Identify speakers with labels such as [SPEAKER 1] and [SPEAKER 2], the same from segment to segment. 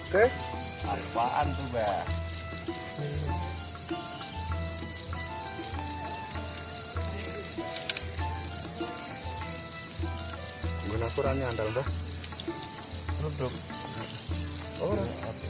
[SPEAKER 1] Oke. Apaan tuh, Mbak? Gimana kurangnya andal, Mbak? Duduk. Oh, oke.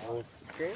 [SPEAKER 1] Oke.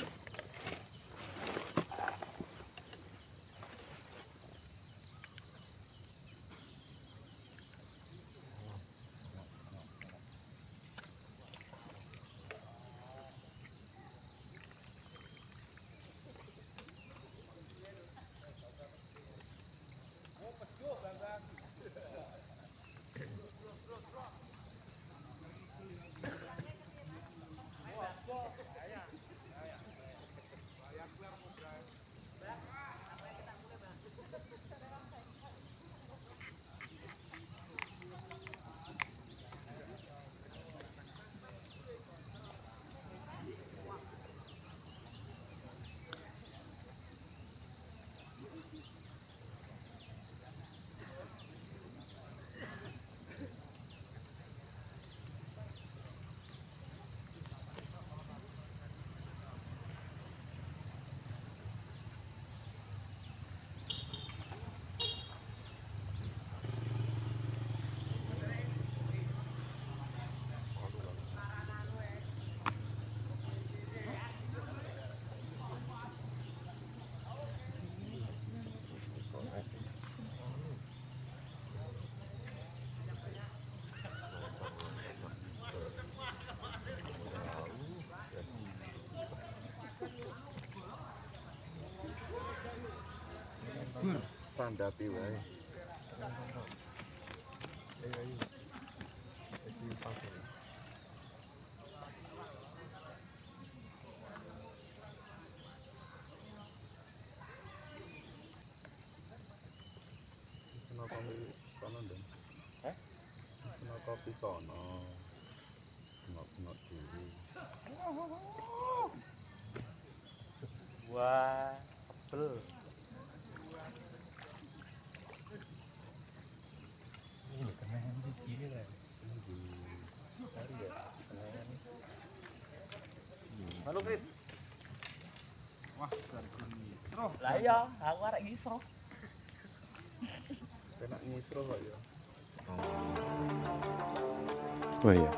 [SPEAKER 1] Sandapi wae. Kena kopi kono ndang. Hah? Kena kopi kono. Ngok-ngok dhewe. Wah, apel. Ini kenangan gini lah. Tadi ya, kenangan. Halo Fit.
[SPEAKER 2] Wah, terus.
[SPEAKER 3] Lah iya, aku arek ngisro.
[SPEAKER 1] Enak ngisro kok ya.
[SPEAKER 4] Oh iya.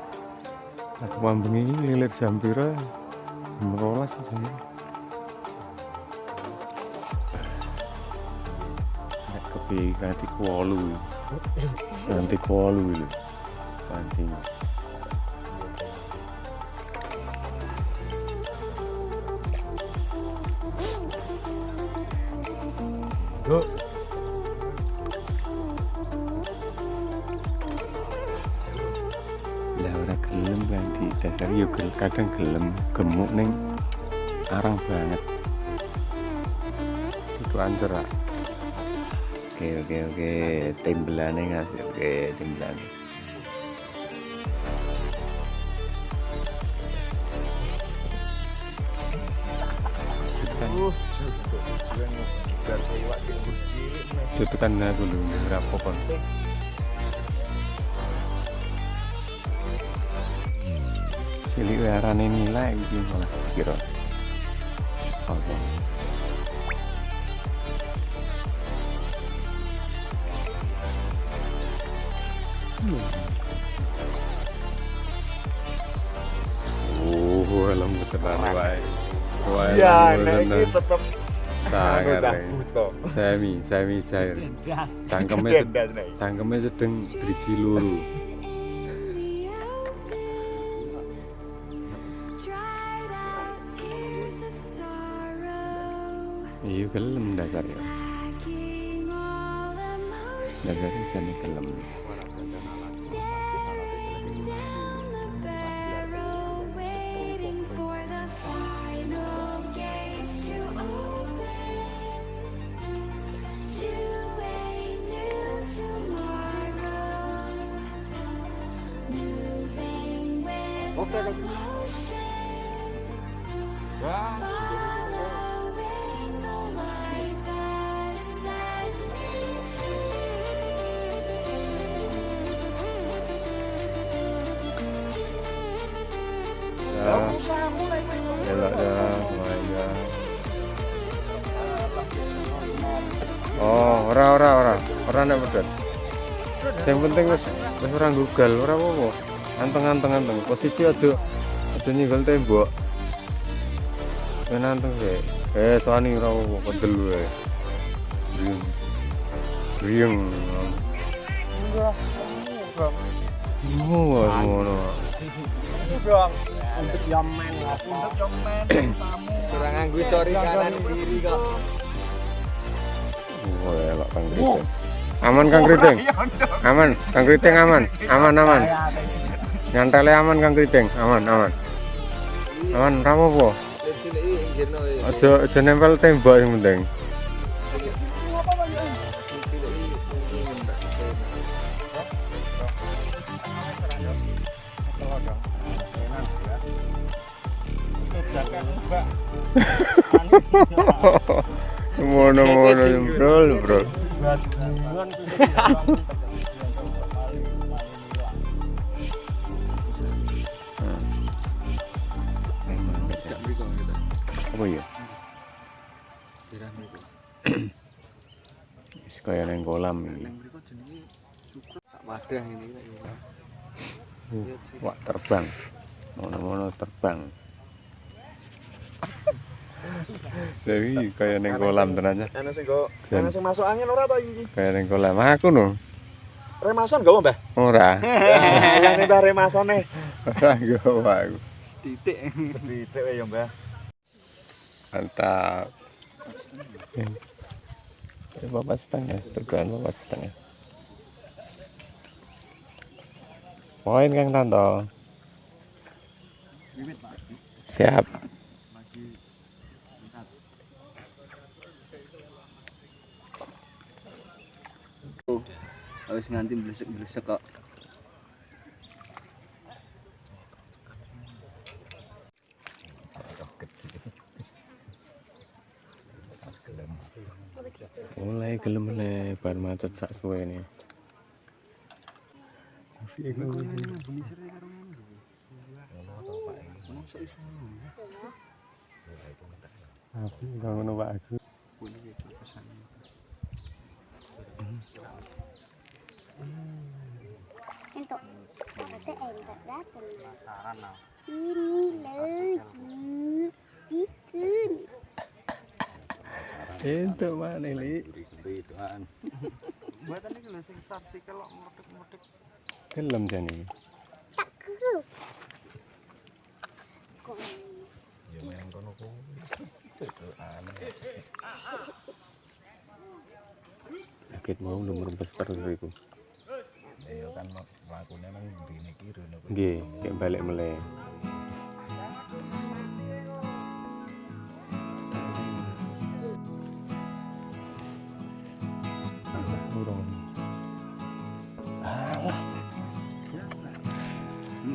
[SPEAKER 4] Aku mambengi lilit jam pira? Merolas jam. Nek kepi ganti kuolu. Ganti kuolu iki. Ganti.
[SPEAKER 1] Yo.
[SPEAKER 4] Lah ora gelem ganti dasar yo kadang gelem gemuk ning arang banget. Itu antara. Oke, timbelane ngasih. Oke, timbelane. Cetukan aku dulu berapa kon? Cilik arane nilai iki malah kira. Apa? Alam tenan wae.
[SPEAKER 1] Iya, nek iki tetep
[SPEAKER 4] sangat
[SPEAKER 1] buto.
[SPEAKER 4] semi cair.
[SPEAKER 3] Gas.
[SPEAKER 4] Cangkeme sedeng driji loro. Iya gelem dasar ya. Dasar jane gelem.
[SPEAKER 3] Oke deh.
[SPEAKER 4] Ya, elok dah, Maya. Oh, ora nek medhot. Yang penting wis ora nggugal, ora apa-apa. Anteng. Posisi aja nyenggol tembok. Anteng sih. Soani ora apa-apa, kendel wae. Rieng. Ngono.
[SPEAKER 3] Dong. Untuk yomen. Untuk yomen tamu.
[SPEAKER 2] Surang nganggo sori kanan kiri kok.
[SPEAKER 4] Wah, Kak Kang Kriting. Aman Kang Kriting. Aman, Kang Kriting aman. Aman. Nyantale aman Kang Kriting. Aman. Aman, ora apa-apa. Aja nempel tembok yang penting. Mono bro. Apa ya? Wis kaya nang kolam iki.
[SPEAKER 2] Wadah ini.
[SPEAKER 4] Wah, terbang. Mono terbang. Jadi kaya nang kolam tenan.
[SPEAKER 1] Ana sing masuk angin ora to iki?
[SPEAKER 4] Kaya nang kolam aku no.
[SPEAKER 1] Remason gak Mbah?
[SPEAKER 4] Ora.
[SPEAKER 1] Yang Mbah remasone.
[SPEAKER 4] Ora gowo aku.
[SPEAKER 1] Seditik wae ya Mbah.
[SPEAKER 4] Mantap. Bapak setengah, tegan bapak setengah. Poin Kang Tanto. Siap.
[SPEAKER 2] Harus nganti blesek kok.
[SPEAKER 4] Mulai gelem meneh bar macet sak suwene.
[SPEAKER 2] Bunyi serai karo ngono. Ono iso.
[SPEAKER 4] Aku nggak ngono Pak aku.
[SPEAKER 5] Entuk. Kata entuk datang.
[SPEAKER 3] Penasaran lah.
[SPEAKER 5] Ini lagi. Ikun.
[SPEAKER 4] Itu mana Li?
[SPEAKER 3] Buatan ini lho sing saksi kalau meledak-meledak.
[SPEAKER 4] Film jane.
[SPEAKER 5] Tak ke. Kok
[SPEAKER 1] Ya main kono ku.
[SPEAKER 4] Sakit mau nomor besar iku.
[SPEAKER 1] Ya kan lakune nang mrene iki rene.
[SPEAKER 4] Nggih, kayak balik meleh. Urung.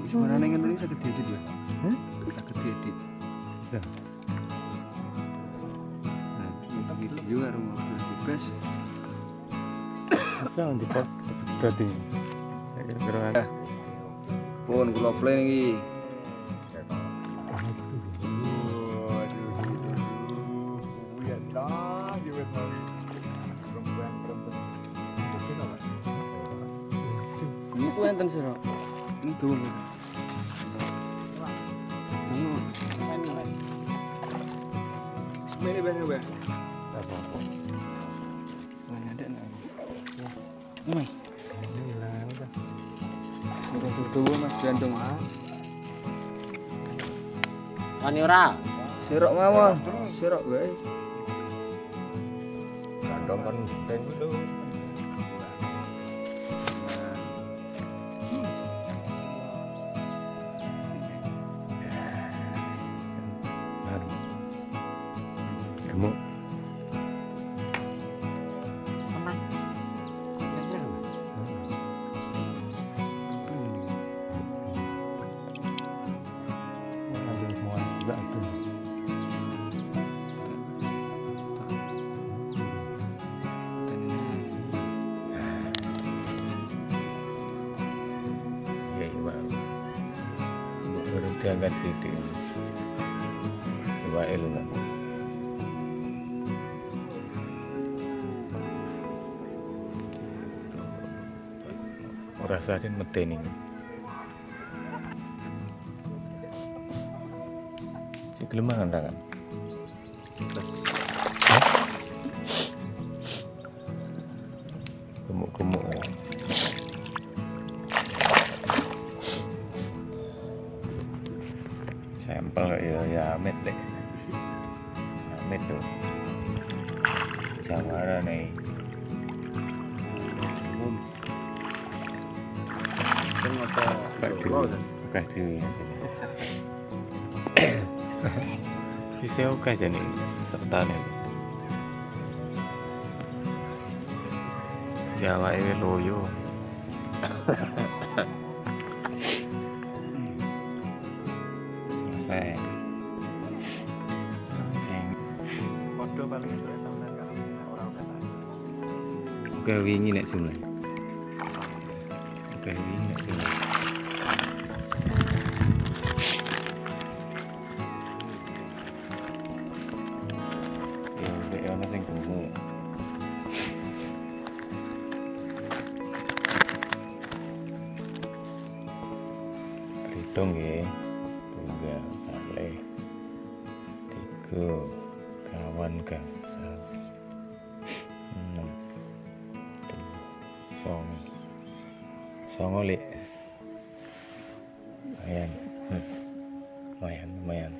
[SPEAKER 2] Suarane ngene iki saged diedit ya.
[SPEAKER 4] Hah?
[SPEAKER 2] Saged diedit.
[SPEAKER 4] Bisa.
[SPEAKER 2] Nah, video karo bebas.
[SPEAKER 4] Bisa dipot berarti. Ya kira-kira.
[SPEAKER 2] Pun kula play iki.
[SPEAKER 1] Ya dah, jiwet mau. Perempuan.
[SPEAKER 2] Ini ku enten sira. Ini tuh. Semene ben ben.
[SPEAKER 4] Apa-apa.
[SPEAKER 2] Mana ada nak. Ini.
[SPEAKER 4] Hilang udah.
[SPEAKER 2] Sudah tuwa Mas gantung.
[SPEAKER 3] Wani ora.
[SPEAKER 2] Sirok mawon. Sirok wae.
[SPEAKER 1] Gandong kan genteng dulu.
[SPEAKER 4] Kamu ada semua juga tuh. Ya iya berarti agak sedih. Coba elu nggak? Rasain meteni. Si kelemahan tangan. Gemuk-gemuk. Sampel ya Amit deh. Amit tuh. Samara nih. Oke dulu ya. Bisa oke aja nih sertane. Jawa ini loyo. Selesai.
[SPEAKER 1] Kode paling suwe sampean karo ora kesane.
[SPEAKER 4] Oke wingi nek jumlah. Oke wingi nek jumlah. Ya ono sing gemuk. Hitung ya. Tunggal kali. 3 kawan gangsal. 6 songo lek. Lumayan. Lumayan.